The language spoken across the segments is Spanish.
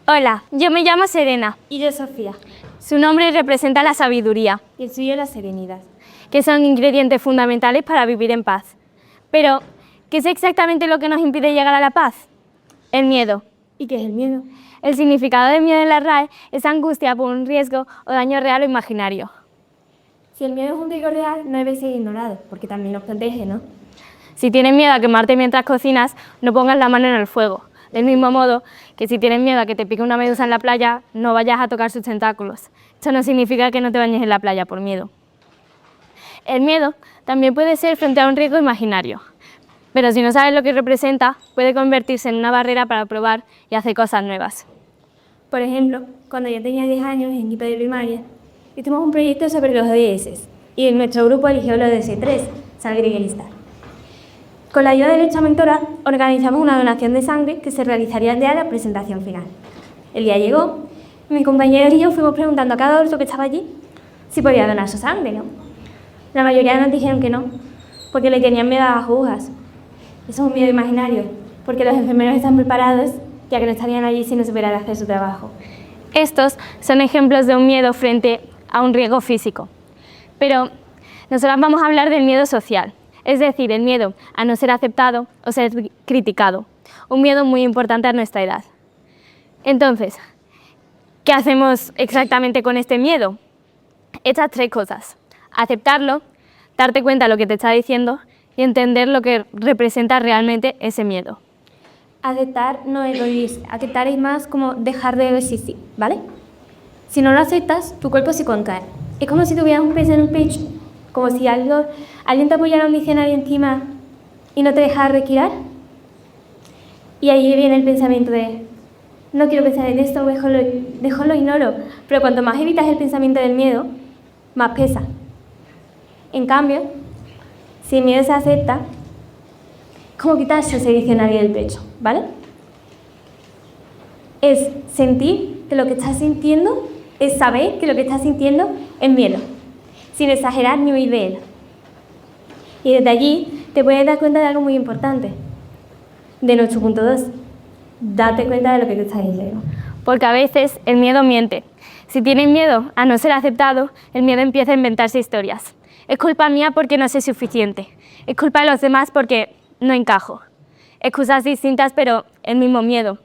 Hola, yo me llamo Serena. Y yo, Sofía. Su nombre representa la sabiduría, Y el suyo, la serenidad. que son ingredientes fundamentales para vivir en paz. Pero, ¿qué es exactamente lo que nos impide llegar a la paz? El miedo. ¿Y qué es el miedo? El significado de miedo en la RAE es angustia por un riesgo o daño real o imaginario. Si el miedo es un riesgo real, no debe ser ignorado, porque también nos protege, ¿no? Si tienes miedo a quemarte mientras cocinas, no pongas la mano en el fuego. Del mismo modo que si tienes miedo a que te pique una medusa en la playa, no vayas a tocar sus tentáculos. Esto no significa que no te bañes en la playa por miedo. El miedo también puede ser frente a un riesgo imaginario, pero si no sabes lo que representa, puede convertirse en una barrera para probar y hacer cosas nuevas. Por ejemplo, cuando yo tenía 10 años en equipo de primaria, hicimos un proyecto sobre los ODS y nuestro grupo eligió los DS3, sangre y bienestar. Con la ayuda de nuestra mentora, organizamos una donación de sangre que se realizaría el día de la presentación final. El día llegó y mi compañero y yo fuimos preguntando a cada adulto que estaba allí si podía donar su sangre, ¿no? La mayoría nos dijeron que no, porque le tenían miedo a las agujas. Eso es un miedo imaginario, porque los enfermeros están preparados, ya que no estarían allí si no supieran hacer su trabajo. Estos son ejemplos de un miedo frente a un riesgo físico. Pero nosotros vamos a hablar del miedo social, es decir, el miedo a no ser aceptado o ser criticado. Un miedo muy importante a nuestra edad. Entonces, ¿qué hacemos exactamente con este miedo? Estas tres cosas: aceptarlo, darte cuenta de lo que te está diciendo y entender lo que representa realmente ese miedo. Aceptar no es prohibirse, aceptar es más como dejar de existir, ¿vale? Si no lo aceptas, tu cuerpo se contrae. Es como si tuvieras un peso en el pecho, como si alguien te apoyara un diccionario encima y no te dejara respirar. Y ahí viene el pensamiento de, no quiero pensar en esto, mejor lo ignoro. Pero cuanto más evitas el pensamiento del miedo, más pesa. En cambio, si el miedo se acepta, es como quitarse ese diccionario del pecho, ¿vale? Es sentir que lo que estás sintiendo, es saber que lo que estás sintiendo es miedo, sin exagerar ni huir de él. Y desde allí te puedes dar cuenta de algo muy importante, de nuestro punto 2. Date cuenta de lo que te estás diciendo. Porque a veces el miedo miente. Si tienes miedo a no ser aceptado, el miedo empieza a inventarse historias. Es culpa mía porque no soy suficiente. Es culpa de los demás porque no encajo. Excusas distintas, pero el mismo miedo.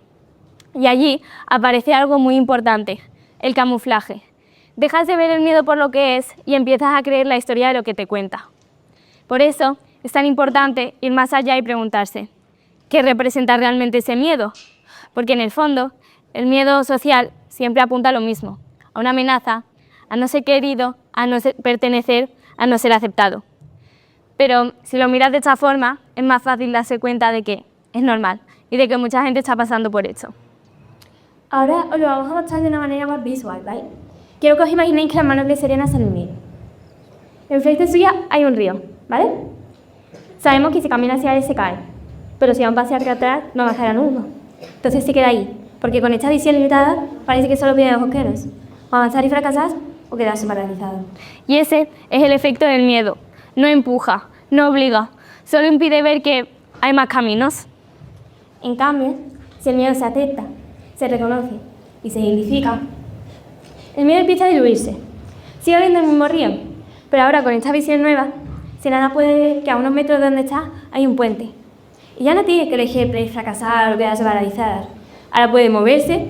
Y allí aparece algo muy importante: el camuflaje. Dejas de ver el miedo por lo que es y empiezas a creer la historia de lo que te cuenta. Por eso es tan importante ir más allá y preguntarse, ¿qué representa realmente ese miedo? Porque en el fondo, el miedo social siempre apunta a lo mismo: a una amenaza, a no ser querido, a no pertenecer, a no ser aceptado. Pero si lo miras de esta forma, es más fácil darse cuenta de que es normal y de que mucha gente está pasando por esto. Ahora os lo vamos a mostrar de una manera más visual, ¿vale? Quiero que os imaginéis que las manos de Serena son el río. Enfrente suya hay un río, ¿vale? Sabemos que si camina hacia él se cae, pero si va un paso hacia atrás no va a caer a ningún. Entonces se queda ahí, porque con esta visión limitada parece que solo pide ojos queros. O avanzar y fracasar o quedarse paralizado. Y ese es el efecto del miedo. No empuja, no obliga, solo impide ver que hay más caminos. En cambio, si el miedo se acepta, se reconoce y se identifica, el miedo empieza a diluirse. Sigue habiendo el mismo río, pero ahora con esta visión nueva, Serena puede ver que a unos metros de donde está hay un puente. Y ya no tiene que elegir fracasar o quedarse paralizada. Ahora puede moverse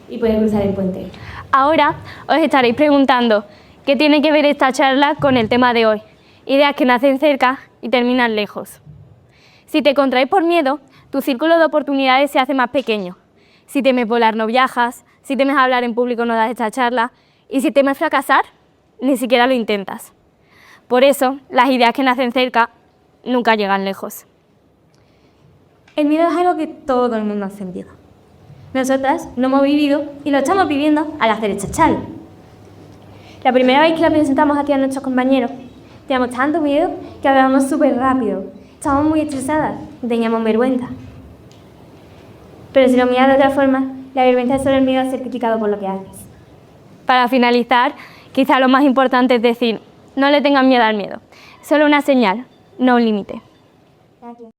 y puede cruzar el puente. Ahora os estaréis preguntando, ¿qué tiene que ver esta charla con el tema de hoy? Ideas que nacen cerca y terminan lejos. Si te contraes por miedo, tu círculo de oportunidades se hace más pequeño. Si temes volar, no viajas. Si temes hablar en público, no das esta charla. Y si temes fracasar, ni siquiera lo intentas. Por eso, las ideas que nacen cerca nunca llegan lejos. El miedo es algo que todo el mundo ha sentido. Nosotras lo hemos vivido y lo estamos viviendo al hacer esta charla. La primera vez que la presentamos aquí a nuestros compañeros, teníamos tanto miedo que hablábamos súper rápido. Estábamos muy estresadas y teníamos vergüenza. Pero si lo miras de otra forma, la vergüenza es solo el miedo a ser criticado por lo que haces. Para finalizar, quizá lo más importante es decir, no le tengan miedo al miedo. Solo una señal, no un límite. Gracias.